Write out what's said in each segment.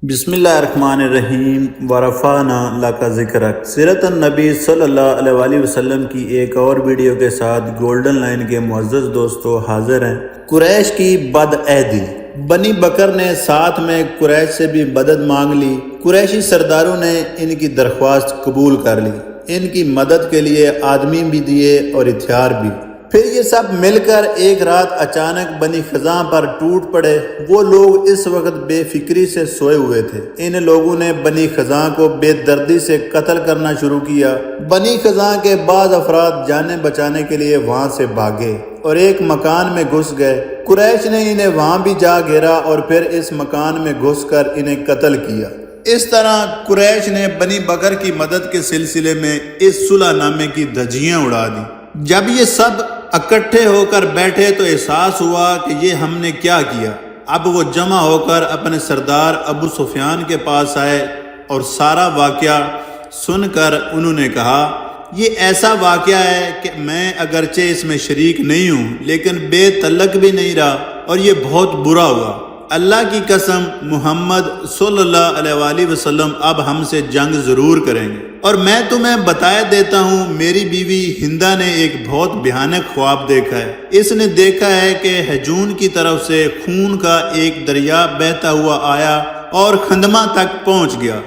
بسم اللہ الرحمن الرحیم ورفعنا لک ذکرک۔ سیرت النبی صلی اللہ علیہ وآلہ وسلم کی ایک اور ویڈیو کے ساتھ گولڈن لائن کے معزز دوستو حاضر ہیں۔ قریش کی بد عہدی۔ بنی بکر نے ساتھ میں قریش سے بھی مدد مانگ لی۔ قریشی سرداروں نے ان کی درخواست قبول کر لی، ان کی مدد کے لیے آدمی بھی دیے اور ہتھیار بھی۔ پھر یہ سب مل کر ایک رات اچانک بنی خزاں پر ٹوٹ پڑے۔ وہ لوگ اس وقت بے فکری سے سوئے ہوئے تھے۔ ان لوگوں نے بنی خزاں کو بے دردی سے قتل کرنا شروع کیا۔ بنی خزاں کے بعض افراد جانیں بچانے کے لیے وہاں سے بھاگے اور ایک مکان میں گھس گئے۔ قریش نے انہیں وہاں بھی جا گھیرا اور پھر اس مکان میں گھس کر انہیں قتل کیا۔ اس طرح قریش نے بنی بکر کی مدد کے سلسلے میں اس صلح نامے کی دھجیاں اڑا دی۔ جب یہ سب اکٹھے ہو کر بیٹھے تو احساس ہوا کہ یہ ہم نے کیا کیا۔ اب وہ جمع ہو کر اپنے سردار ابو سفیان کے پاس آئے اور سارا واقعہ سن کر انہوں نے کہا، یہ ایسا واقعہ ہے کہ میں اگرچہ اس میں شریک نہیں ہوں لیکن بے تعلق بھی نہیں رہا اور یہ بہت برا ہوا۔ اللہ کی قسم محمد صلی اللہ علیہ وآلہ وسلم اب ہم سے جنگ ضرور کریں گے۔ اور میں تمہیں بتایا دیتا ہوں، میری بیوی ہندہ نے ایک بہت بھیانک خواب دیکھا ہے۔ اس نے دیکھا ہے کہ ہجون کی طرف سے خون کا ایک دریا بہتا ہوا آیا اور خندمہ تک پہنچ گیا۔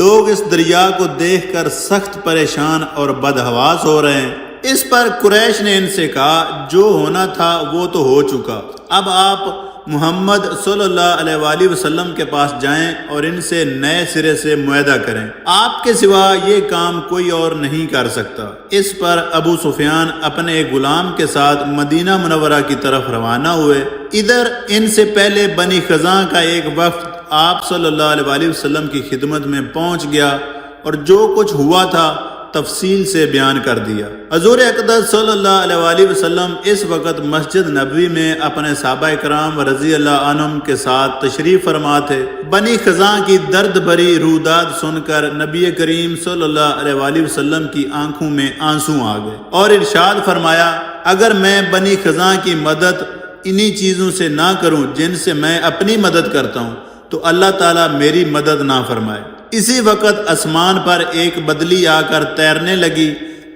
لوگ اس دریا کو دیکھ کر سخت پریشان اور بدحواس ہو رہے ہیں۔ اس پر قریش نے ان سے کہا، جو ہونا تھا وہ تو ہو چکا، اب آپ محمد صلی اللہ علیہ وآلہ وسلم کے پاس جائیں اور ان سے نئے سرے سے معاہدہ کریں، آپ کے سوا یہ کام کوئی اور نہیں کر سکتا۔ اس پر ابو سفیان اپنے ایک غلام کے ساتھ مدینہ منورہ کی طرف روانہ ہوئے۔ ادھر ان سے پہلے بنی خزاں کا ایک وفد آپ صلی اللہ علیہ وآلہ وسلم کی خدمت میں پہنچ گیا اور جو کچھ ہوا تھا تفصیل سے بیان کر دیا۔ حضور اقدس صلی اللہ علیہ وآلہ وسلم اس وقت مسجد نبوی میں اپنے صحابہ کرام رضی اللہ عنہم کے ساتھ تشریف فرما تھے۔ بنی خزاں کی درد بھری روداد سن کر نبی کریم صلی اللہ علیہ وآلہ وسلم کی آنکھوں میں آنسو آ گئے اور ارشاد فرمایا، اگر میں بنی خزاں کی مدد انہی چیزوں سے نہ کروں جن سے میں اپنی مدد کرتا ہوں تو اللہ تعالیٰ میری مدد نہ فرمائے۔ اسی وقت آسمان پر ایک بدلی آ کر تیرنے لگی۔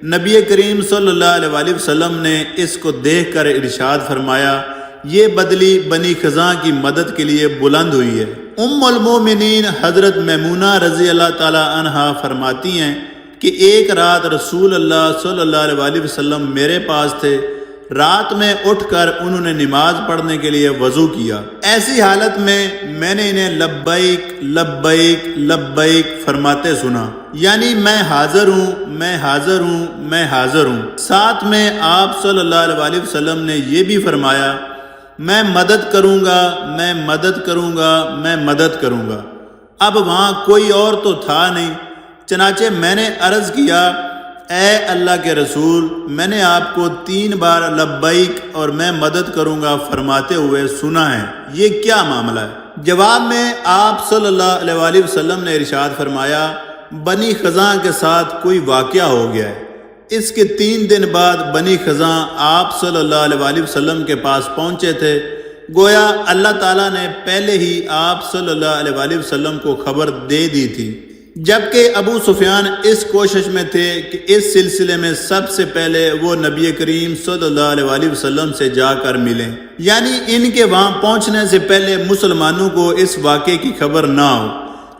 نبی کریم صلی اللہ علیہ وآلہ وسلم نے اس کو دیکھ کر ارشاد فرمایا، یہ بدلی بنی خزاں کی مدد کے لیے بلند ہوئی ہے۔ ام المومنین حضرت میمونہ رضی اللہ تعالی عنہا فرماتی ہیں کہ ایک رات رسول اللہ صلی اللہ علیہ وآلہ وسلم میرے پاس تھے۔ رات میں اٹھ کر انہوں نے نماز پڑھنے کے لیے وضو کیا۔ ایسی حالت میں نے انہیں لبیک لبیک لبیک فرماتے سنا، یعنی میں حاضر ہوں، میں حاضر ہوں، میں حاضر ہوں۔ ساتھ میں آپ صلی اللہ علیہ وآلہ وسلم نے یہ بھی فرمایا، میں مدد کروں گا، میں مدد کروں گا، میں مدد کروں گا۔ اب وہاں کوئی اور تو تھا نہیں، چنانچہ میں نے عرض کیا، اے اللہ کے رسول، میں نے آپ کو 3 بار لبیک اور میں مدد کروں گا فرماتے ہوئے سنا ہے، یہ کیا معاملہ ہے؟ جواب میں آپ صلی اللہ علیہ وآلہ وسلم نے ارشاد فرمایا، بنی خزاں کے ساتھ کوئی واقعہ ہو گیا ہے۔ اس کے 3 دن بعد بنی خزاں آپ صلی اللہ علیہ وآلہ وسلم کے پاس پہنچے تھے۔ گویا اللہ تعالیٰ نے پہلے ہی آپ صلی اللہ علیہ وآلہ وسلم کو خبر دے دی تھی، جبکہ ابو سفیان اس کوشش میں تھے کہ اس سلسلے میں سب سے پہلے وہ نبی کریم صلی اللہ علیہ وآلہ وسلم سے جا کر ملیں، یعنی ان کے وہاں پہنچنے سے پہلے مسلمانوں کو اس واقعے کی خبر نہ ہو۔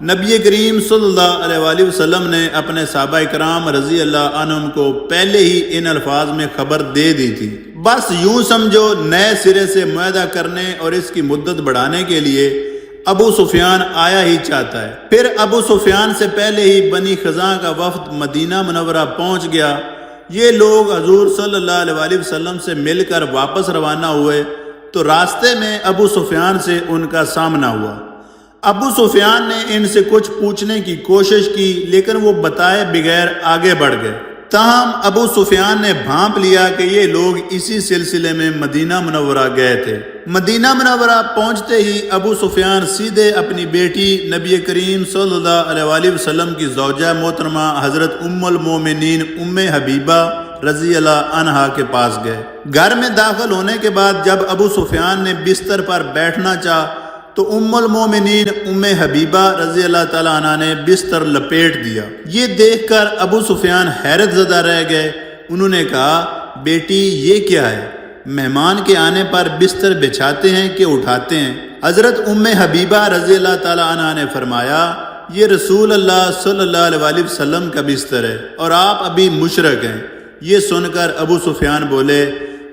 نبی کریم صلی اللہ علیہ وآلہ وسلم نے اپنے صحابہ کرام رضی اللہ عنہم کو پہلے ہی ان الفاظ میں خبر دے دی تھی۔ بس یوں سمجھو نئے سرے سے معاہدہ کرنے اور اس کی مدت بڑھانے کے لیے ابو سفیان آیا ہی چاہتا ہے۔ پھر ابو سفیان سے پہلے ہی بنی خزاں کا وفد مدینہ منورہ پہنچ گیا۔ یہ لوگ حضور صلی اللہ علیہ وآلہ وسلم سے مل کر واپس روانہ ہوئے تو راستے میں ابو سفیان سے ان کا سامنا ہوا۔ ابو سفیان نے ان سے کچھ پوچھنے کی کوشش کی لیکن وہ بتائے بغیر آگے بڑھ گئے۔ تاہم ابو سفیان نے بھانپ لیا کہ یہ لوگ اسی سلسلے میں مدینہ منورہ گئے تھے۔ مدینہ منورہ پہنچتے ہی ابو سفیان سیدھے اپنی بیٹی نبی کریم صلی اللہ علیہ وآلہ وسلم کی زوجہ محترمہ حضرت ام المومنین ام حبیبہ رضی اللہ عنہا کے پاس گئے۔ گھر میں داخل ہونے کے بعد جب ابو سفیان نے بستر پر بیٹھنا چاہا تو ام المومنین ام حبیبہ رضی اللہ تعالیٰ عنہ نے بستر لپیٹ دیا۔ یہ دیکھ کر ابو سفیان حیرت زدہ رہ گئے۔ انہوں نے کہا بیٹی یہ کیا ہے؟ مہمان کے آنے پر بستر بچھاتے ہیں کہ اٹھاتے ہیں؟ حضرت ام حبیبہ رضی اللہ تعالیٰ عنہ نے فرمایا یہ رسول اللہ صلی اللہ علیہ وسلم کا بستر ہے اور آپ ابھی مشرک ہیں۔ یہ سن کر ابو سفیان بولے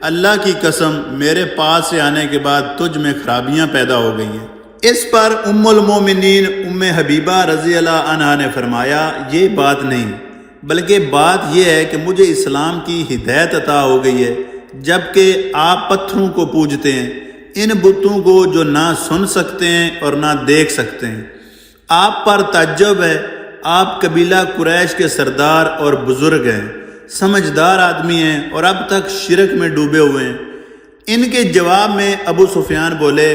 اللہ کی قسم میرے پاس سے آنے کے بعد تجھ میں خرابیاں پیدا ہو گئی ہیں۔ اس پر ام المومنین ام حبیبہ رضی اللہ عنہ نے فرمایا یہ بات نہیں، بلکہ بات یہ ہے کہ مجھے اسلام کی ہدایت عطا ہو گئی ہے، جبکہ آپ پتھروں کو پوجتے ہیں، ان بتوں کو جو نہ سن سکتے ہیں اور نہ دیکھ سکتے ہیں۔ آپ پر تعجب ہے، آپ قبیلہ قریش کے سردار اور بزرگ ہیں، سمجھدار آدمی ہیں اور اب تک شرک میں ڈوبے ہوئے ہیں۔ ان کے جواب میں ابو سفیان بولے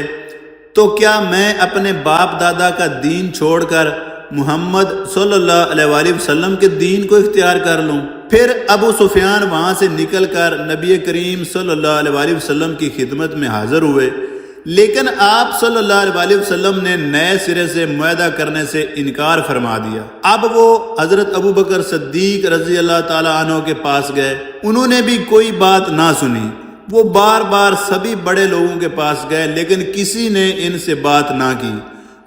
تو کیا میں اپنے باپ دادا کا دین چھوڑ کر محمد صلی اللہ علیہ وسلم کے دین کو اختیار کر لوں؟ پھر ابو سفیان وہاں سے نکل کر نبی کریم صلی اللہ علیہ وسلم کی خدمت میں حاضر ہوئے، لیکن آپ صلی اللہ علیہ وسلم نے نئے سرے سے معاہدہ کرنے سے انکار فرما دیا۔ اب وہ حضرت ابو بکر صدیق رضی اللہ تعالیٰ عنہ کے پاس گئے، انہوں نے بھی کوئی بات نہ سنی۔ وہ بار بار سبھی بڑے لوگوں کے پاس گئے لیکن کسی نے ان سے بات نہ کی۔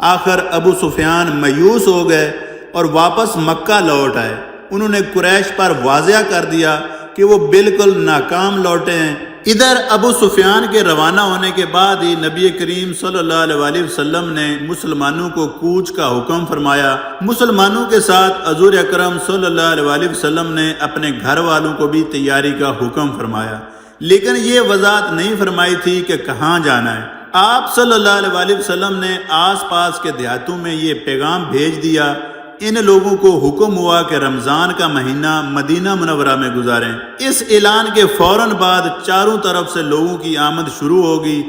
آخر ابو سفیان مایوس ہو گئے اور واپس مکہ لوٹ آئے۔ انہوں نے قریش پر واضح کر دیا کہ وہ بالکل ناکام لوٹے ہیں۔ ادھر ابو سفیان کے روانہ ہونے کے بعد ہی نبی کریم صلی اللہ علیہ وسلم نے مسلمانوں کو کوچ کا حکم فرمایا۔ مسلمانوں کے ساتھ حضور اکرم صلی اللہ علیہ وسلم نے اپنے گھر والوں کو بھی تیاری کا حکم فرمایا، لیکن یہ وضاحت نہیں فرمائی تھی کہ کہاں جانا ہے۔ آپ صلی اللہ علیہ وسلم نے آس پاس کے دیہاتوں میں یہ پیغام بھیج دیا، ان لوگوں کو حکم ہوا کہ رمضان کا مہینہ مدینہ منورہ میں گزاریں۔ اس اعلان کے فوراً بعد چاروں طرف سے لوگوں کی آمد شروع ہوگی۔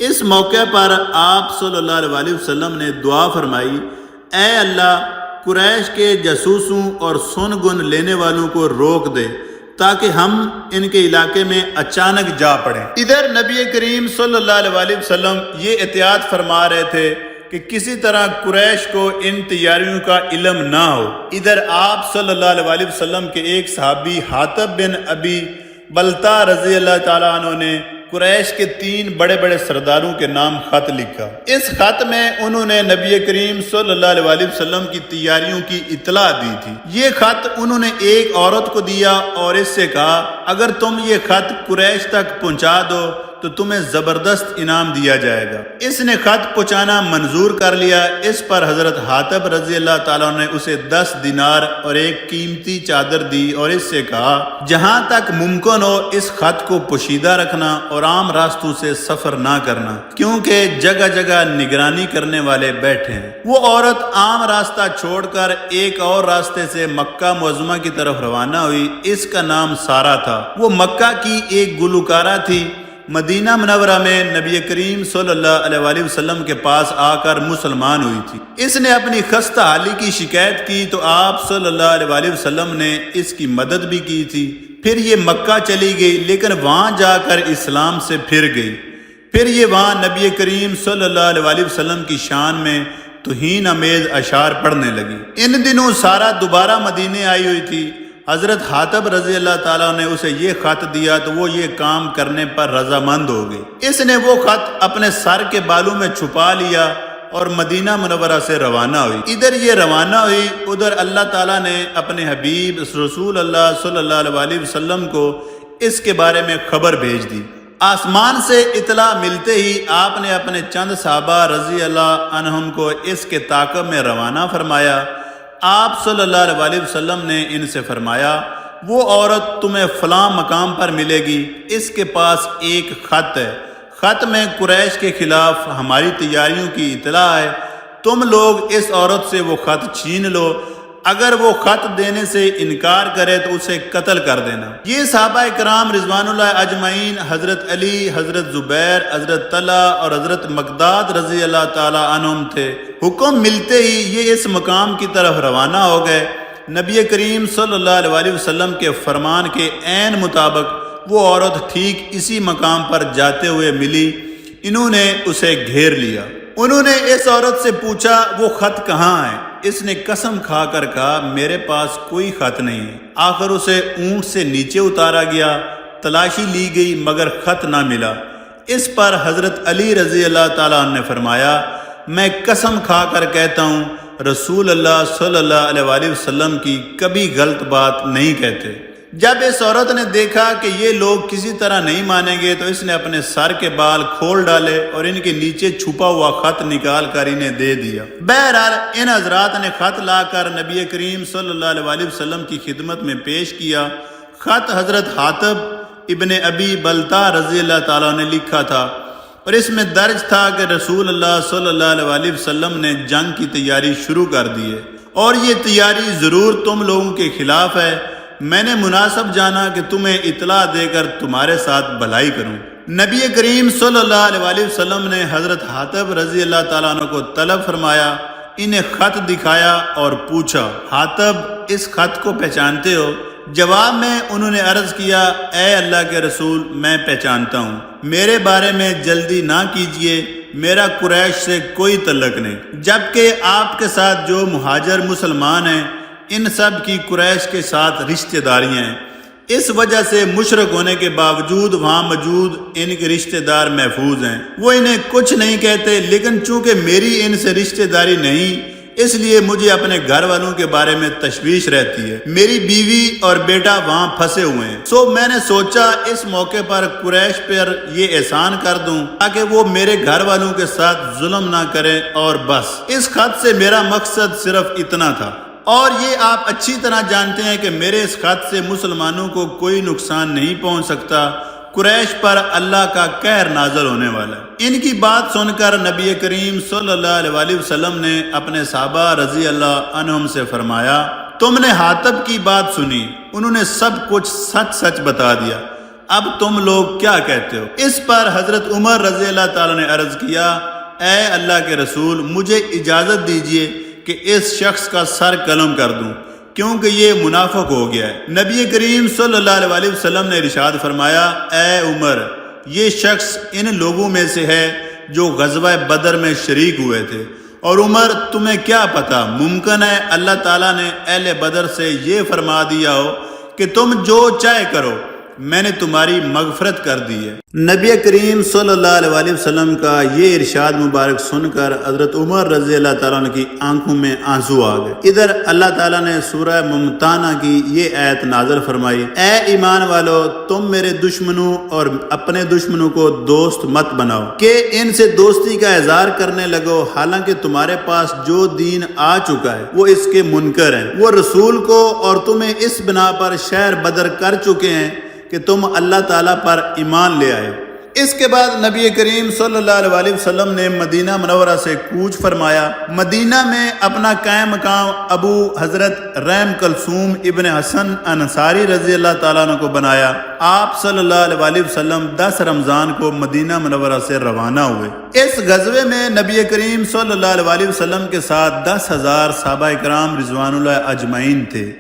اس موقع پر آپ صلی اللہ علیہ وسلم نے دعا فرمائی، اے اللہ قریش کے جاسوسوں اور سن گن لینے والوں کو روک دے تاکہ ہم ان کے علاقے میں اچانک جا پڑیں۔ ادھر نبی کریم صلی اللہ علیہ وسلم یہ احتیاط فرما رہے تھے کہ کسی طرح قریش کو ان تیاریوں کا علم نہ ہو۔ ادھر آپ صلی اللہ علیہ وسلم کے ایک صحابی حاتب بن ابی بلتا رضی اللہ تعالیٰ عنہ نے قریش کے 3 بڑے بڑے سرداروں کے نام خط لکھا۔ اس خط میں انہوں نے نبی کریم صلی اللہ علیہ وسلم کی تیاریوں کی اطلاع دی تھی۔ یہ خط انہوں نے ایک عورت کو دیا اور اس سے کہا اگر تم یہ خط قریش تک پہنچا دو تو تمہیں زبردست انعام دیا جائے گا۔ اس نے خط پہنچانا منظور کر لیا۔ اس پر حضرت حاتب رضی اللہ تعالیٰ نے اسے 10 دینار اور ایک قیمتی چادر دی اور اس سے کہا جہاں تک ممکن ہو اس خط کو پوشیدہ رکھنا اور عام راستوں سے سفر نہ کرنا، کیونکہ جگہ جگہ نگرانی کرنے والے بیٹھے ہیں۔ وہ عورت عام راستہ چھوڑ کر ایک اور راستے سے مکہ معظمہ کی طرف روانہ ہوئی۔ اس کا نام سارا تھا۔ وہ مکہ کی ایک گلوکارہ تھی۔ مدینہ منورہ میں نبی کریم صلی اللہ علیہ وسلم کے پاس آ کر مسلمان ہوئی تھی۔ اس نے اپنی خستہ حالی کی شکایت کی تو آپ صلی اللہ علیہ وسلم نے اس کی مدد بھی کی تھی۔ پھر یہ مکہ چلی گئی لیکن وہاں جا کر اسلام سے پھر گئی۔ پھر یہ وہاں نبی کریم صلی اللہ علیہ وسلم کی شان میں توہین آمیز اشعار پڑھنے لگی۔ ان دنوں سارا دوبارہ مدینے آئی ہوئی تھی۔ حضرت حاتب رضی اللہ تعالیٰ نے اسے یہ خط دیا تو وہ یہ کام کرنے پر رضامند ہو گئی۔ اس نے وہ خط اپنے سر کے بالوں میں چھپا لیا اور مدینہ منورہ سے روانہ ہوئی۔ ادھر یہ روانہ ہوئی، ادھر اللہ تعالیٰ نے اپنے حبیب رسول اللہ صلی اللہ علیہ وسلم کو اس کے بارے میں خبر بھیج دی۔ آسمان سے اطلاع ملتے ہی آپ نے اپنے چند صحابہ رضی اللہ عنہم کو اس کے تعاقب میں روانہ فرمایا۔ آپ صلی اللہ علیہ وسلم نے ان سے فرمایا وہ عورت تمہیں فلاں مقام پر ملے گی، اس کے پاس ایک خط ہے، خط میں قریش کے خلاف ہماری تیاریوں کی اطلاع ہے، تم لوگ اس عورت سے وہ خط چھین لو، اگر وہ خط دینے سے انکار کرے تو اسے قتل کر دینا۔ یہ صحابہ کرام رضوان اللہ اجمعین حضرت علی، حضرت زبیر، حضرت طلحہ اور حضرت مقداد رضی اللہ تعالی عنہم تھے۔ حکم ملتے ہی یہ اس مقام کی طرف روانہ ہو گئے۔ نبی کریم صلی اللہ علیہ وسلم کے فرمان کے عین مطابق وہ عورت ٹھیک اسی مقام پر جاتے ہوئے ملی۔ انہوں نے اسے گھیر لیا۔ انہوں نے اس عورت سے پوچھا وہ خط کہاں ہے؟ اس نے قسم کھا کر کہا میرے پاس کوئی خط نہیں ہے۔ آخر اسے اونٹ سے نیچے اتارا گیا، تلاشی لی گئی مگر خط نہ ملا۔ اس پر حضرت علی رضی اللہ تعالیٰ عنہ نے فرمایا میں قسم کھا کر کہتا ہوں رسول اللہ صلی اللہ علیہ وآلہ وسلم کی کبھی غلط بات نہیں کہتے۔ جب اس عورت نے دیکھا کہ یہ لوگ کسی طرح نہیں مانیں گے تو اس نے اپنے سر کے بال کھول ڈالے اور ان کے نیچے چھپا ہوا خط نکال کر انہیں دے دیا۔ بہرحال ان حضرات نے خط لا کر نبی کریم صلی اللہ علیہ وآلہ وسلم کی خدمت میں پیش کیا۔ خط حضرت حاتب ابن ابی بلتا رضی اللہ تعالیٰ نے لکھا تھا اور اس میں درج تھا کہ رسول اللہ صلی اللہ علیہ وآلہ وسلم نے جنگ کی تیاری شروع کر دی ہے اور یہ تیاری ضرور تم لوگوں کے خلاف ہے۔ میں نے مناسب جانا کہ تمہیں اطلاع دے کر تمہارے ساتھ بھلائی کروں۔ نبی کریم صلی اللہ علیہ وآلہ وسلم نے حضرت حاتب رضی اللہ تعالیٰ عنہ کو طلب فرمایا، انہیں خط دکھایا اور پوچھا حاتب اس خط کو پہچانتے ہو؟ جواب میں انہوں نے عرض کیا اے اللہ کے رسول میں پہچانتا ہوں، میرے بارے میں جلدی نہ کیجیے، میرا قریش سے کوئی تعلق نہیں، جبکہ آپ کے ساتھ جو مہاجر مسلمان ہیں ان سب کی قریش کے ساتھ رشتہ داریاں ہیں، اس وجہ سے مشرک ہونے کے باوجود وہاں موجود ان کے رشتہ دار محفوظ ہیں۔ وہ انہیں کچھ نہیں کہتے لیکن چونکہ میری ان سے رشتہ داری نہیں اس لیے مجھے اپنے گھر والوں کے بارے میں تشویش رہتی ہے، میری بیوی اور بیٹا وہاں پھنسے ہوئے ہیں، سو میں نے سوچا اس موقع پر قریش پر یہ احسان کر دوں تاکہ وہ میرے گھر والوں کے ساتھ ظلم نہ کریں، اور بس اس خط سے میرا مقصد صرف اتنا تھا۔ اور یہ آپ اچھی طرح جانتے ہیں کہ میرے اس خط سے مسلمانوں کو کوئی نقصان نہیں پہنچ سکتا، قریش پر اللہ کا قہر نازل ہونے والا ہے۔ ان کی بات سن کر نبی کریم صلی اللہ علیہ وآلہ وسلم نے اپنے صحابہ رضی اللہ عنہم سے فرمایا تم نے حاتب کی بات سنی، انہوں نے سب کچھ سچ سچ بتا دیا، اب تم لوگ کیا کہتے ہو؟ اس پر حضرت عمر رضی اللہ تعالیٰ نے عرض کیا اے اللہ کے رسول مجھے اجازت دیجیے کہ اس شخص کا سر قلم کر دوں کیونکہ یہ منافق ہو گیا ہے۔ نبی کریم صلی اللہ علیہ وآلہ وسلم نے ارشاد فرمایا اے عمر یہ شخص ان لوگوں میں سے ہے جو غزوہ بدر میں شریک ہوئے تھے، اور عمر تمہیں کیا پتا ممکن ہے اللہ تعالیٰ نے اہل بدر سے یہ فرما دیا ہو کہ تم جو چاہے کرو میں نے تمہاری مغفرت کر دی ہے۔ نبی کریم صلی اللہ علیہ وآلہ وسلم کا یہ ارشاد مبارک سن کر حضرت عمر رضی اللہ تعالیٰ عنہ کی آنکھوں میں آنسو آ گئے۔ ادھر اللہ تعالیٰ نے سورہ ممتحنہ کی یہ آیت نازل فرمائی اے ایمان والو تم میرے دشمنوں اور اپنے دشمنوں کو دوست مت بناؤ کہ ان سے دوستی کا اظہار کرنے لگو، حالانکہ تمہارے پاس جو دین آ چکا ہے وہ اس کے منکر ہیں، وہ رسول کو اور تمہیں اس بنا پر شہر بدر کر چکے ہیں کہ تم اللہ تعالیٰ پر ایمان لے آئے۔ اس کے بعد نبی کریم صلی اللہ علیہ وآلہ وسلم نے مدینہ منورہ سے کوچ فرمایا۔ مدینہ میں اپنا قائم مقام ابو حضرت رحم کلثوم ابن حسن انصاری رضی اللہ تعالیٰ عنہ کو بنایا۔ آپ صلی اللہ علیہ وآلہ وسلم 10 رمضان کو مدینہ منورہ سے روانہ ہوئے۔ اس غزوے میں نبی کریم صلی اللہ علیہ وآلہ وسلم کے ساتھ 10,000 صحابہ کرام رضوان اللہ اجمعین تھے۔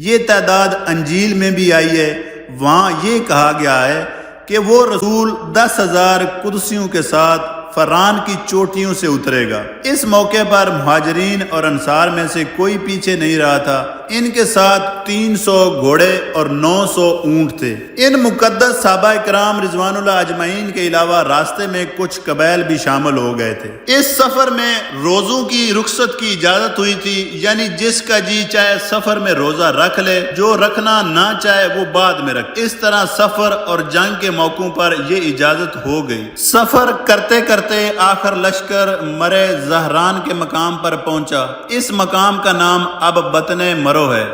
یہ تعداد انجیل میں بھی آئی ہے، وہاں یہ کہا گیا ہے کہ وہ رسول 10,000 قدسیوں کے ساتھ فران کی چوٹیوں سے اترے گا۔ اس موقع پر مہاجرین اور انصار میں سے کوئی پیچھے نہیں رہا تھا، ان کے ساتھ 300 گھوڑے اور 900 اونٹ تھے۔ ان مقدس صحابہ کرام رضوان اللہ اجمعین کے علاوہ راستے میں کچھ قبائل بھی شامل ہو گئے تھے۔ اس سفر میں روزوں کی رخصت کی اجازت ہوئی تھی، یعنی جس کا جی چاہے سفر میں روزہ رکھ لے، جو رکھنا نہ چاہے وہ بعد میں رکھ۔ اس طرح سفر اور جنگ کے موقعوں پر یہ اجازت ہو گئی۔ سفر کرتے کرتے آخر لشکر مرے زہران کے مقام پر پہنچا۔ اس مقام کا نام اب بطن مرو ہے۔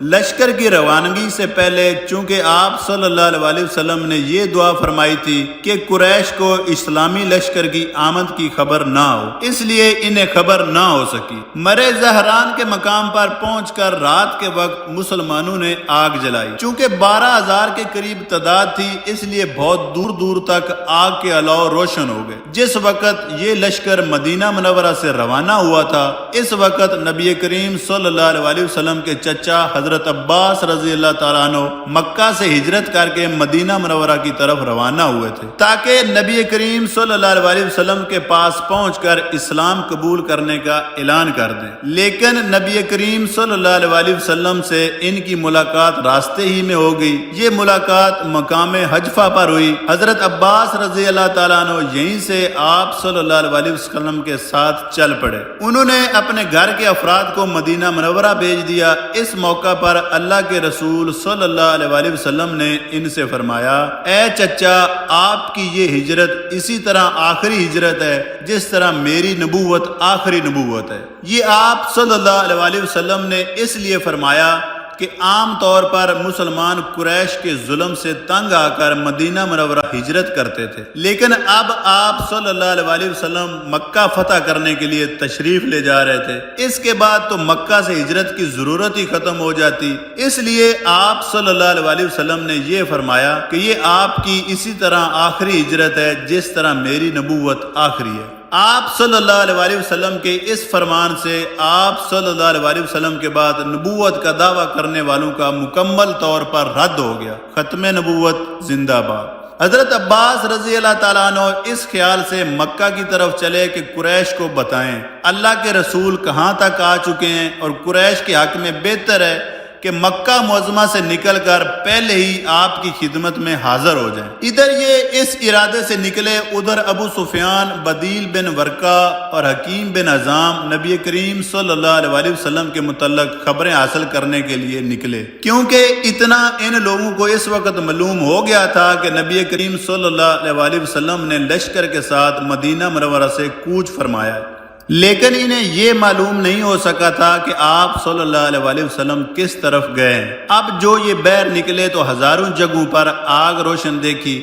لشکر کی روانگی سے پہلے چونکہ آپ صلی اللہ علیہ وآلہ وسلم نے یہ دعا فرمائی تھی کہ قریش کو اسلامی لشکر کی آمد کی خبر نہ ہو، اس لیے انہیں خبر نہ ہو سکی۔ مرے زہران کے مقام پر پہنچ کر رات کے وقت مسلمانوں نے آگ جلائی۔ چونکہ 12,000 کے قریب تعداد تھی اس لیے بہت دور دور تک آگ کے الاؤ روشن ہو گئے۔ جس وقت یہ لشکر مدینہ منورہ سے روانہ ہوا تھا اس وقت نبی کریم صلی اللہ علیہ وآلہ وسلم کے چچا حضرت حضرت عباس رضی اللہ تعالیٰ عنہ مکہ سے ہجرت کر کے مدینہ منورہ کی طرف روانہ ہوئے تھے تاکہ نبی کریم صلی اللہ علیہ وسلم کے پاس پہنچ کر اسلام قبول کرنے کا اعلان کر دیں، لیکن نبی کریم صلی اللہ علیہ وسلم سے ان کی ملاقات راستے ہی میں ہو گئی۔ یہ ملاقات مقام حجفہ پر ہوئی۔ حضرت عباس رضی اللہ تعالیٰ عنہ یہیں سے آپ صلی اللہ علیہ وسلم کے ساتھ چل پڑے۔ انہوں نے اپنے گھر کے افراد کو مدینہ منورہ بھیج دیا۔ اس موقع پر اللہ کے رسول صلی اللہ علیہ وسلم نے ان سے فرمایا، اے چچا، آپ کی یہ ہجرت اسی طرح آخری ہجرت ہے جس طرح میری نبوت آخری نبوت ہے۔ یہ آپ صلی اللہ علیہ وسلم نے اس لیے فرمایا کہ عام طور پر مسلمان قریش کے ظلم سے تنگ آ کر مدینہ منورہ ہجرت کرتے تھے، لیکن اب آپ صلی اللہ علیہ وسلم مکہ فتح کرنے کے لیے تشریف لے جا رہے تھے۔ اس کے بعد تو مکہ سے ہجرت کی ضرورت ہی ختم ہو جاتی، اس لیے آپ صلی اللہ علیہ وسلم نے یہ فرمایا کہ یہ آپ کی اسی طرح آخری ہجرت ہے جس طرح میری نبوت آخری ہے۔ آپ صلی اللہ علیہ وسلم کے اس فرمان سے آپ صلی اللہ علیہ وسلم کے بعد نبوت کا دعویٰ کرنے والوں کا مکمل طور پر رد ہو گیا۔ ختم نبوت زندہ باد۔ حضرت عباس رضی اللہ تعالیٰ عنہ اس خیال سے مکہ کی طرف چلے کہ قریش کو بتائیں اللہ کے رسول کہاں تک آ چکے ہیں، اور قریش کے حق میں بہتر ہے کہ مکہ معظمہ سے نکل کر پہلے ہی آپ کی خدمت میں حاضر ہو جائیں۔ ادھر یہ اس ارادے سے نکلے، ادھر ابو سفیان بدیل بن ورقہ اور حکیم بن عظیم نبی کریم صلی اللہ علیہ وسلم کے متعلق خبریں حاصل کرنے کے لیے نکلے، کیونکہ اتنا ان لوگوں کو اس وقت معلوم ہو گیا تھا کہ نبی کریم صلی اللہ علیہ وسلم نے لشکر کے ساتھ مدینہ منورہ سے کوچ فرمایا، لیکن انہیں یہ معلوم نہیں ہو سکا تھا کہ آپ صلی اللہ علیہ وسلم کس طرف گئے۔ اب جو یہ بیر نکلے تو ہزاروں جگہوں پر آگ روشن دیکھی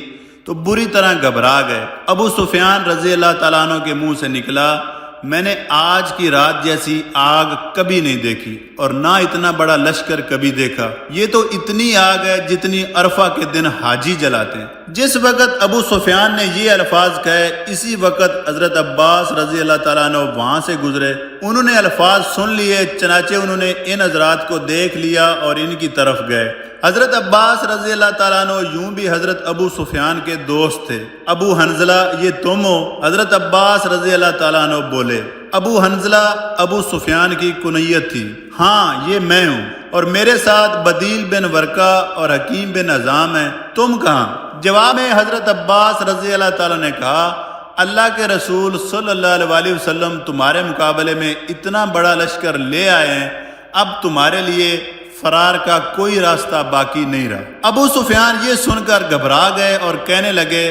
تو بری طرح گھبرا گئے۔ ابو سفیان رضی اللہ تعالیٰ عنہ کے منہ سے نکلا، میں نے آج کی رات جیسی آگ کبھی نہیں دیکھی اور نہ اتنا بڑا لشکر کبھی دیکھا۔ یہ تو اتنی آگ ہے جتنی عرفہ کے دن حاجی جلاتے ہیں۔ جس وقت ابو سفیان نے یہ الفاظ کہے، اسی وقت حضرت عباس رضی اللہ تعالیٰ عنہ وہاں سے گزرے۔ انہوں نے الفاظ سن لیے، چنانچہ انہوں نے ان حضرات کو دیکھ لیا اور ان کی طرف گئے۔ حضرت عباس رضی اللہ تعالیٰ عنہ یوں بھی حضرت ابو سفیان کے دوست تھے۔ ابو حنظلہ، یہ تم ہو؟ حضرت عباس رضی اللہ تعالیٰ عنہ بولے۔ ابو حنظلہ ابو سفیان کی کنیت تھی۔ ہاں، یہ میں ہوں، اور میرے ساتھ بدیل بن ورقہ اور حکیم بن عظیم ہیں۔ تم کہاں؟ جواب میں حضرت عباس رضی اللہ تعالیٰ نے کہا، اللہ کے رسول صلی اللہ علیہ وسلم تمہارے مقابلے میں اتنا بڑا لشکر لے آئے ہیں، اب تمہارے لیے فرار کا کوئی راستہ باقی نہیں رہا۔ ابو سفیان یہ سن کر گھبرا گئے اور کہنے لگے،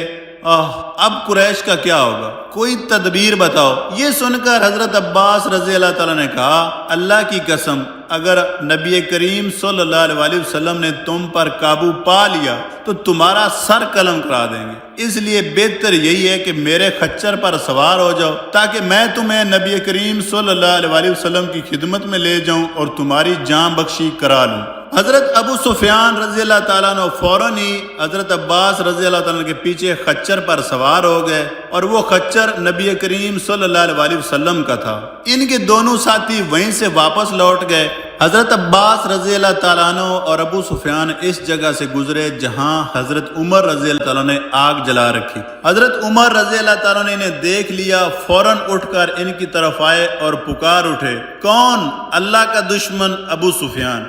اب قریش کا کیا ہوگا؟ کوئی تدبیر بتاؤ۔ یہ سن کر حضرت عباس رضی اللہ تعالیٰ نے کہا، اللہ کی قسم، اگر نبی کریم صلی اللہ علیہ وسلم نے تم پر قابو پا لیا تو تمہارا سر قلم کرا دیں گے، اس لیے بہتر یہی ہے کہ میرے خچر پر سوار ہو جاؤ تاکہ میں تمہیں نبی کریم صلی اللہ علیہ وسلم کی خدمت میں لے جاؤں اور تمہاری جان بخشی کرا لوں۔ حضرت ابو سفیان رضی اللہ تعالیٰ عنہ فوراً ہی حضرت عباس رضی اللہ تعالیٰ عنہ کے پیچھے خچر پر سوار ہو گئے، اور وہ خچر نبی کریم صلی اللہ علیہ وسلم کا تھا۔ ان کے دونوں ساتھی وہیں سے واپس لوٹ گئے۔ حضرت عباس رضی اللہ تعالیٰ عنہ اور ابو سفیان اس جگہ سے گزرے جہاں حضرت عمر رضی اللہ تعالیٰ نے آگ جلا رکھی۔ حضرت عمر رضی اللہ تعالیٰ نے انہیں دیکھ لیا، فوراً اٹھ کر ان کی طرف آئے اور پکار اٹھے، کون؟ اللہ کا دشمن ابو سفیان۔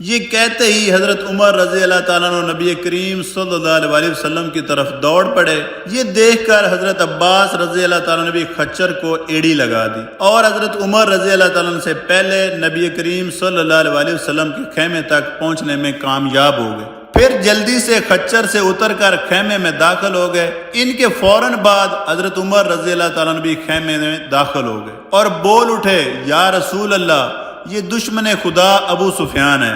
یہ کہتے ہی حضرت عمر رضی اللہ تعالیٰ عنہ نبی کریم صلی اللہ علیہ وسلم کی طرف دوڑ پڑے۔ یہ دیکھ کر حضرت عباس رضی اللہ تعالیٰ نے بھی خچر کو ایڑی لگا دی اور حضرت عمر رضی اللہ تعالیٰ عنہ سے پہلے نبی کریم صلی اللہ علیہ وسلم کے خیمے تک پہنچنے میں کامیاب ہو گئے۔ پھر جلدی سے خچر سے اتر کر خیمے میں داخل ہو گئے۔ ان کے فوراً بعد حضرت عمر رضی اللہ تعالیٰ نے بھی خیمے میں داخل ہو گئے اور بول اٹھے، یا رسول اللہ، یہ دشمن خدا ابو سفیان ہے۔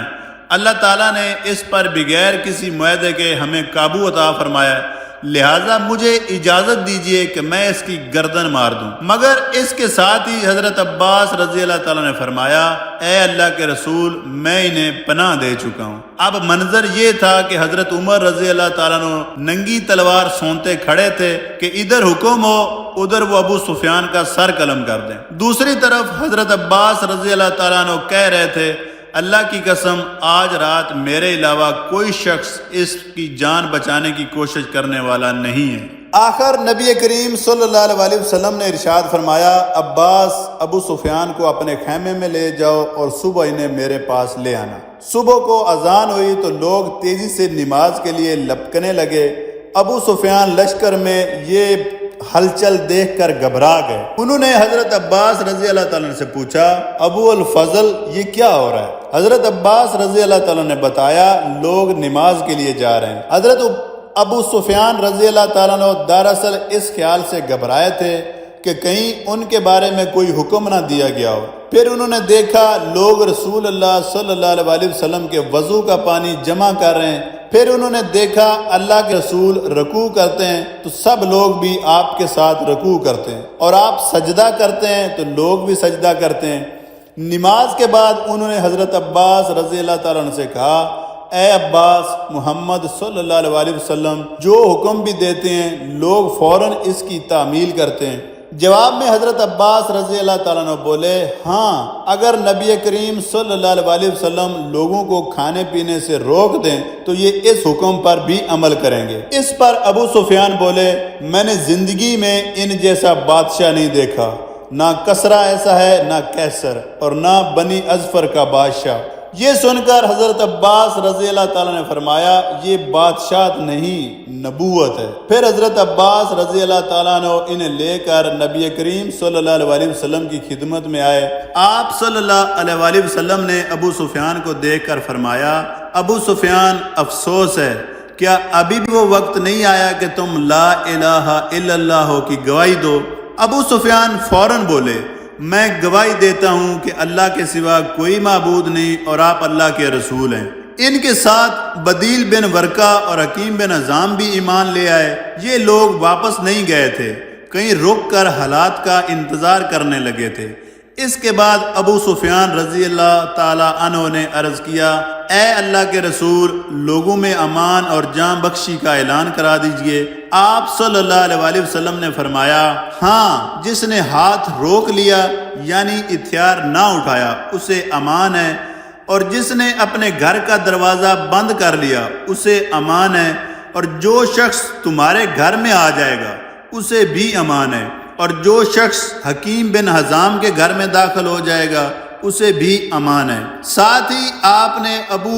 اللہ تعالیٰ نے اس پر بغیر کسی معاہدے کے ہمیں قابو عطا فرمایا ہے، لہٰذا مجھے اجازت دیجیے کہ میں اس کی گردن مار دوں۔ مگر اس کے ساتھ ہی حضرت عباس رضی اللہ تعالیٰ نے فرمایا، اے اللہ کے رسول، میں انہیں پناہ دے چکا ہوں۔ اب منظر یہ تھا کہ حضرت عمر رضی اللہ تعالیٰ نے ننگی تلوار سونتے کھڑے تھے کہ ادھر حکم ہو، ادھر وہ ابو سفیان کا سر قلم کر دیں۔ دوسری طرف حضرت عباس رضی اللہ تعالیٰ عنہ کہہ رہے تھے، اللہ کی قسم آج رات میرے علاوہ کوئی شخص اس کی جان بچانے کی کوشش کرنے والا نہیں ہے۔ آخر نبی کریم صلی اللہ علیہ وسلم نے ارشاد فرمایا، عباس ابو سفیان کو اپنے خیمے میں لے جاؤ اور صبح انہیں میرے پاس لے آنا۔ صبح کو اذان ہوئی تو لوگ تیزی سے نماز کے لیے لپکنے لگے۔ ابو سفیان لشکر میں یہ ہلچل دیکھ کر گھبرا گئے۔ انہوں نے حضرت عباس رضی اللہ تعالیٰ عنہ سے پوچھا، ابو الفضل یہ کیا ہو رہا ہے؟ حضرت عباس رضی اللہ تعالیٰ نے بتایا، لوگ نماز کے لیے جا رہے ہیں۔ حضرت ابو سفیان رضی اللہ تعالیٰ عنہ دراصل اس خیال سے گھبرائے تھے کہ کہیں ان کے بارے میں کوئی حکم نہ دیا گیا ہو۔ پھر انہوں نے دیکھا لوگ رسول اللہ صلی اللہ علیہ وسلم کے وضو کا پانی جمع کر رہے ہیں۔ پھر انہوں نے دیکھا اللہ کے رسول رکوع کرتے ہیں تو سب لوگ بھی آپ کے ساتھ رکوع کرتے ہیں، اور آپ سجدہ کرتے ہیں تو لوگ بھی سجدہ کرتے ہیں۔ نماز کے بعد انہوں نے حضرت عباس رضی اللہ تعالیٰ عنہ سے کہا، اے عباس، محمد صلی اللہ علیہ وسلم جو حکم بھی دیتے ہیں لوگ فوراً اس کی تعمیل کرتے ہیں۔ جواب میں حضرت عباس رضی اللہ تعالیٰ عنہ بولے، ہاں اگر نبی کریم صلی اللہ علیہ وسلم لوگوں کو کھانے پینے سے روک دیں تو یہ اس حکم پر بھی عمل کریں گے۔ اس پر ابو سفیان بولے، میں نے زندگی میں ان جیسا بادشاہ نہیں دیکھا، نہ کسرا ایسا ہے، نہ کیسر، اور نہ بنی اظفر کا بادشاہ۔ یہ سن کر حضرت عباس رضی اللہ تعالیٰ نے فرمایا، یہ بادشاہت نہیں نبوت ہے۔ پھر حضرت عباس رضی اللہ تعالیٰ نے انہیں لے کر نبی کریم صلی اللہ علیہ وسلم کی خدمت میں آئے۔ آپ صلی اللہ علیہ وسلم نے ابو سفیان کو دیکھ کر فرمایا، ابو سفیان افسوس ہے، کیا ابھی بھی وہ وقت نہیں آیا کہ تم لا الہ الا اللہ کی گواہی دو؟ ابو سفیان فوراً بولے، میں گواہی دیتا ہوں کہ اللہ کے سوا کوئی معبود نہیں اور آپ اللہ کے رسول ہیں۔ ان کے ساتھ بدیل بن ورقہ اور حکیم بن عظیم بھی ایمان لے آئے۔ یہ لوگ واپس نہیں گئے تھے، کہیں رک کر حالات کا انتظار کرنے لگے تھے۔ اس کے بعد ابو سفیان رضی اللہ تعالی عنہ نے عرض کیا، اے اللہ کے رسول، لوگوں میں امان اور جان بخشی کا اعلان کرا دیجئے۔ آپ صلی اللہ علیہ وسلم نے فرمایا، ہاں جس نے ہاتھ روک لیا یعنی ہتھیار نہ اٹھایا اسے امان ہے، اور جس نے اپنے گھر کا دروازہ بند کر لیا اسے امان ہے، اور جو شخص تمہارے گھر میں آ جائے گا اسے بھی امان ہے، اور جو شخص حکیم بن عظیم کے گھر میں داخل ہو جائے گا اسے بھی امان ہے۔ ساتھ ہی آپ نے ابو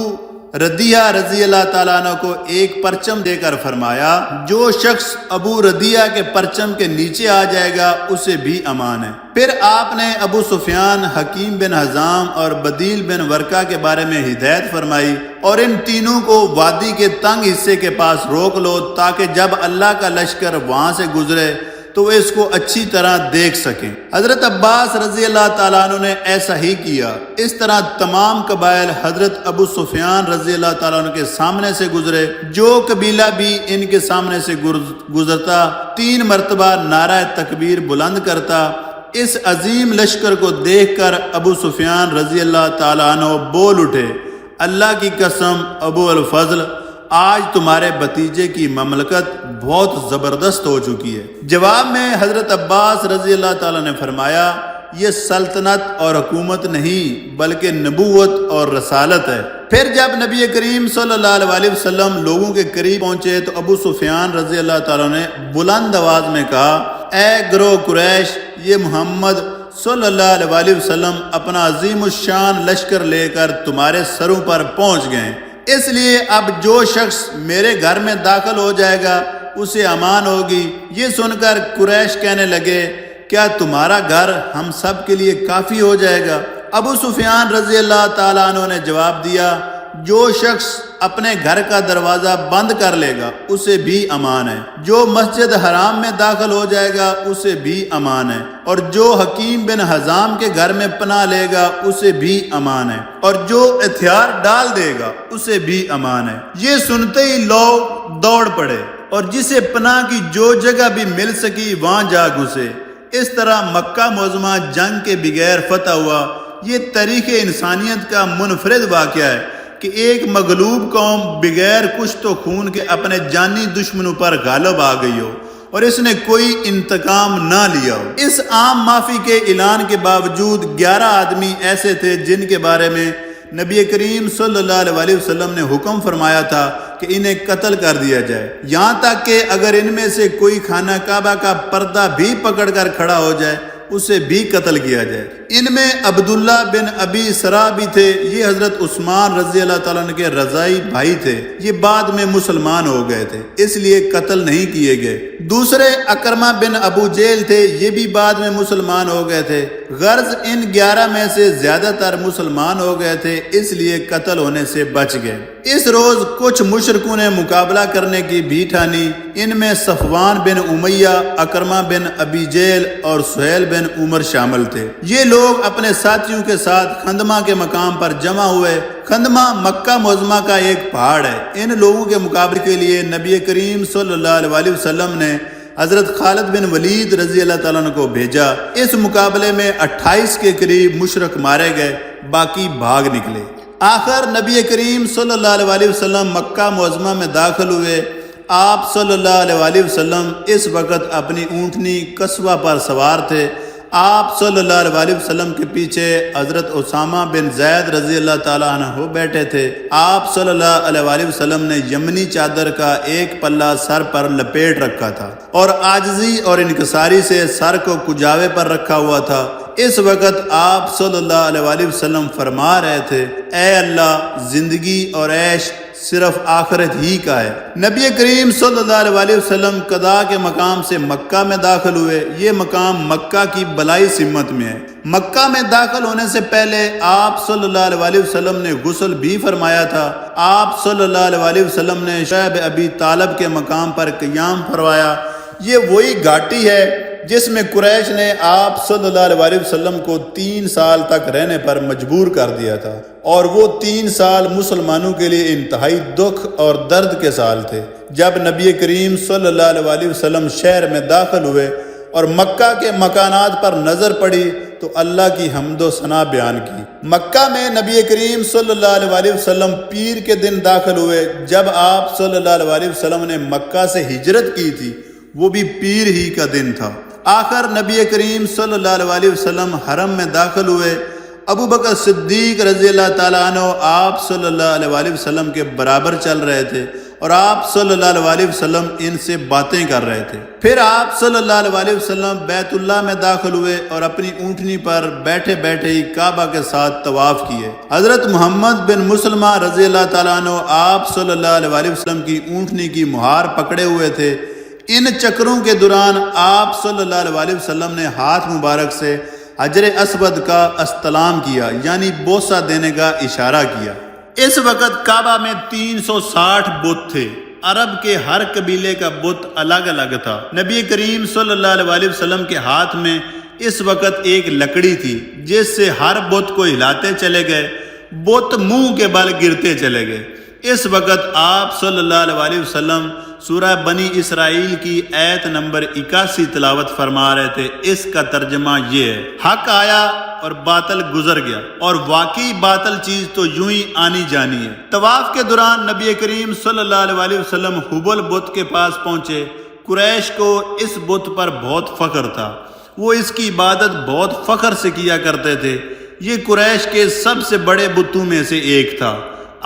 ردیہ رضی اللہ تعالیٰ عنہ کو ایک پرچم دے کر فرمایا، جو شخص ابو ردیہ کے پرچم کے نیچے آ جائے گا اسے بھی امان ہے۔ پھر آپ نے ابو سفیان، حکیم بن عظیم اور بدیل بن ورقہ کے بارے میں ہدایت فرمائی، اور ان تینوں کو وادی کے تنگ حصے کے پاس روک لو تاکہ جب اللہ کا لشکر وہاں سے گزرے تو اس کو اچھی طرح دیکھ سکیں۔ حضرت عباس رضی اللہ تعالیٰ عنہ نے ایسا ہی کیا۔ اس طرح تمام قبائل حضرت ابو سفیان رضی اللہ تعالیٰ عنہ کے سامنے سے گزرے۔ جو قبیلہ بھی ان کے سامنے سے گزرتا 3 مرتبہ نعرہ تکبیر بلند کرتا۔ اس عظیم لشکر کو دیکھ کر ابو سفیان رضی اللہ تعالیٰ عنہ بول اٹھے، اللہ کی قسم ابو الفضل، آج تمہارے بھتیجے کی مملکت بہت زبردست ہو چکی ہے۔ جواب میں حضرت عباس رضی اللہ تعالیٰ نے فرمایا، یہ سلطنت اور حکومت نہیں بلکہ نبوت اور رسالت ہے۔ پھر جب نبی کریم صلی اللہ علیہ وسلم لوگوں کے قریب پہنچے تو ابو سفیان رضی اللہ تعالیٰ نے بلند آواز میں کہا، اے گروہ قریش، یہ محمد صلی اللہ علیہ وسلم اپنا عظیم الشان لشکر لے کر تمہارے سروں پر پہنچ گئے، اس لیے اب جو شخص میرے گھر میں داخل ہو جائے گا اسے امان ہوگی۔ یہ سن کر قریش کہنے لگے، کیا تمہارا گھر ہم سب کے لیے کافی ہو جائے گا؟ ابو سفیان رضی اللہ تعالیٰ عنہ نے جواب دیا، جو شخص اپنے گھر کا دروازہ بند کر لے گا اسے بھی امان ہے، جو مسجد حرام میں داخل ہو جائے گا اسے بھی امان ہے، اور جو حکیم بن عظیم کے گھر میں پناہ لے گا اسے بھی امان ہے، اور جو ہتھیار ڈال دے گا اسے بھی امان ہے۔ یہ سنتے ہی لوگ دوڑ پڑے اور جسے پناہ کی جو جگہ بھی مل سکی وہاں جا گھسے۔ اس طرح مکہ معظمہ جنگ کے بغیر فتح ہوا۔ یہ تاریخ انسانیت کا منفرد واقعہ ہے کہ ایک مغلوب قوم بغیر کشت و خون کے اپنے جانی دشمنوں پر غالب آ گئی ہو اور اس نے کوئی انتقام نہ لیا ہو۔ اس عام معافی کے اعلان کے باوجود 11 آدمی ایسے تھے جن کے بارے میں نبی کریم صلی اللہ علیہ وسلم نے حکم فرمایا تھا کہ انہیں قتل کر دیا جائے، یہاں تک کہ اگر ان میں سے کوئی خانہ کعبہ کا پردہ بھی پکڑ کر کھڑا ہو جائے اسے بھی قتل کیا جائے۔ ان میں عبداللہ بن ابی سرا بھی تھے، یہ حضرت عثمان رضی اللہ تعالیٰ عنہ کے رضائی بھائی تھے، یہ بعد میں مسلمان ہو گئے تھے اس لیے قتل نہیں کیے گئے۔ دوسرے اکرمہ بن ابو جیل تھے، یہ بھی بعد میں مسلمان ہو گئے تھے، غرض ان 11 میں سے زیادہ تر مسلمان ہو گئے تھے اس لیے قتل ہونے سے بچ گئے۔ اس روز کچھ مشرکوں نے مقابلہ کرنے کی بھی ٹھانی، ان میں صفوان بن امیہ، اکرمہ بن ابی جیل اور سہیل بن عمر شامل تھے۔ یہ لوگ اپنے ساتھیوں کے ساتھ خندمہ کے مقام پر جمع ہوئے۔ خندمہ مکہ معظمہ کا ایک پہاڑ ہے۔ ان لوگوں کے مقابلے کے لیے نبی کریم صلی اللہ علیہ وسلم نے حضرت خالد بن ولید رضی اللہ تعالیٰ عنہ کو بھیجا۔ اس مقابلے میں 28 کے قریب مشرک مارے گئے، باقی بھاگ نکلے۔ آخر نبی کریم صلی اللہ علیہ وسلم مکہ معظمہ میں داخل ہوئے۔ آپ صلی اللہ علیہ وسلم اس وقت اپنی اونٹنی قصوہ پر سوار تھے۔ آپ صلی اللہ علیہ وسلم کے پیچھے حضرت اسامہ بن زید رضی اللہ تعالیٰ عنہ بیٹھے تھے۔ آپ صلی اللہ علیہ وسلم نے یمنی چادر کا ایک پلہ سر پر لپیٹ رکھا تھا اور عاجزی اور انکساری سے سر کو کجاوے پر رکھا ہوا تھا۔ اس وقت آپ صلی اللہ علیہ وسلم فرما رہے تھے، اے اللہ، زندگی اور عیش صرف آخرت ہی کا ہے۔ نبی کریم صلی اللہ علیہ وسلم قضاء کے مقام سے مکہ میں داخل ہوئے۔ یہ مقام مکہ کی بلائی سمت میں ہے۔ مکہ میں داخل ہونے سے پہلے آپ صلی اللہ علیہ وسلم نے غسل بھی فرمایا تھا۔ آپ صلی اللہ علیہ وسلم نے شعب ابی طالب کے مقام پر قیام فرمایا۔ یہ وہی گھاٹی ہے جس میں قریش نے آپ صلی اللہ علیہ وسلم کو 3 سال تک رہنے پر مجبور کر دیا تھا، اور وہ 3 سال مسلمانوں کے لیے انتہائی دکھ اور درد کے سال تھے۔ جب نبی کریم صلی اللہ علیہ وسلم شہر میں داخل ہوئے اور مکہ کے مکانات پر نظر پڑی تو اللہ کی حمد و ثنا بیان کی۔ مکہ میں نبی کریم صلی اللہ علیہ وسلم پیر کے دن داخل ہوئے۔ جب آپ صلی اللہ علیہ وسلم نے مکہ سے ہجرت کی تھی وہ بھی پیر ہی کا دن تھا۔ آخر نبی کریم صلی اللہ علیہ وسلم حرم میں داخل ہوئے۔ ابو بکر صدیق رضی اللہ تعالیٰ عنہ آپ صلی اللہ علیہ وسلم کے برابر چل رہے تھے اور آپ صلی اللہ علیہ وسلم ان سے باتیں کر رہے تھے۔ پھر آپ صلی اللہ علیہ وسلم بیت اللہ میں داخل ہوئے اور اپنی اونٹنی پر بیٹھے بیٹھے ہی کعبہ کے ساتھ طواف کیے۔ حضرت محمد بن مسلمہ رضی اللہ تعالیٰ عنہ آپ صلی اللہ علیہ وسلم کی اونٹنی کی مہار پکڑے ہوئے تھے۔ ان چکروں کے دوران آپ صلی اللہ علیہ وسلم نے ہاتھ مبارک سے حجر اسود کا استلام کیا، یعنی بوسہ دینے کا اشارہ کیا۔ اس وقت کعبہ میں 360 بت تھے۔ عرب کے ہر قبیلے کا بت الگ الگ تھا۔ نبی کریم صلی اللہ علیہ وسلم کے ہاتھ میں اس وقت ایک لکڑی تھی جس سے ہر بت کو ہلاتے چلے گئے، بت منہ کے بل گرتے چلے گئے۔ اس وقت آپ صلی اللہ علیہ وسلم سورہ بنی اسرائیل کی آیت نمبر 81 تلاوت فرما رہے تھے۔ اس کا ترجمہ یہ ہے، حق آیا اور باطل گزر گیا، اور واقعی باطل چیز تو یوں ہی آنی جانی ہے۔ طواف کے دوران نبی کریم صلی اللہ علیہ وسلم حبل بت کے پاس پہنچے۔ قریش کو اس بت پر بہت فخر تھا، وہ اس کی عبادت بہت فخر سے کیا کرتے تھے۔ یہ قریش کے سب سے بڑے بتوں میں سے ایک تھا۔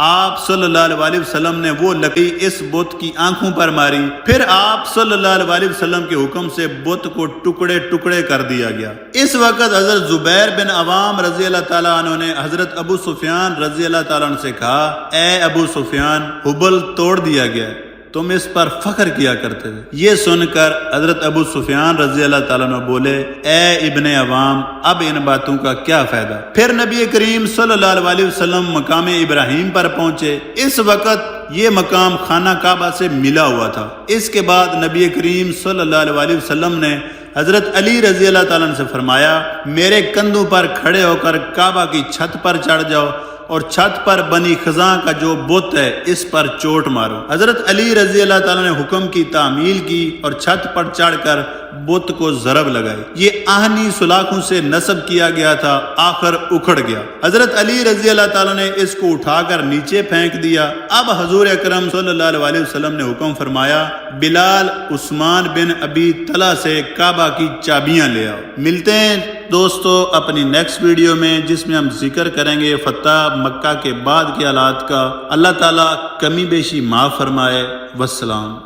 آپ صلی اللہ علیہ وسلم نے وہ لکڑی اس بت کی آنکھوں پر ماری، پھر آپ صلی اللہ علیہ وسلم کے حکم سے بت کو ٹکڑے ٹکڑے کر دیا گیا۔ اس وقت حضرت زبیر بن عوام رضی اللہ تعالیٰ عنہ نے حضرت ابو سفیان رضی اللہ تعالیٰ عنہ سے کہا، اے ابو سفیان، حبل توڑ دیا گیا، تم اس پر فخر کیا کرتے تھے۔ یہ سن کر حضرت ابو سفیان رضی اللہ تعالیٰ عنہ بولے، اے ابن عوام، اب ان باتوں کا کیا فائدہ۔ پھر نبی کریم صلی اللہ علیہ وسلم مقام ابراہیم پر پہنچے۔ اس وقت یہ مقام خانہ کعبہ سے ملا ہوا تھا۔ اس کے بعد نبی کریم صلی اللہ علیہ وسلم نے حضرت علی رضی اللہ تعالیٰ عنہ سے فرمایا، میرے کندھوں پر کھڑے ہو کر کعبہ کی چھت پر چڑھ جاؤ اور چھت پر بنی خزاں کا جو بت ہے اس پر چوٹ مارو۔ حضرت علی رضی اللہ تعالیٰ نے حکم کی تعمیل کی اور چھت پر چڑھ کر بت کو ضرب لگائی۔ یہ آہنی سلاخوں سے نصب کیا گیا تھا، آخر اکھڑ گیا۔ حضرت علی رضی اللہ تعالیٰ نے اس کو اٹھا کر نیچے پھینک دیا۔ اب حضور اکرم صلی اللہ علیہ وسلم نے حکم فرمایا، بلال عثمان بن ابی طلحہ سے کعبہ کی چابیاں لے آؤ۔ ملتے ہیں دوستو اپنی نیکسٹ ویڈیو میں، جس میں ہم ذکر کریں گے فتح مکہ کے بعد کے حالات کا۔ اللہ تعالیٰ کمی بیشی معاف فرمائے۔ والسلام۔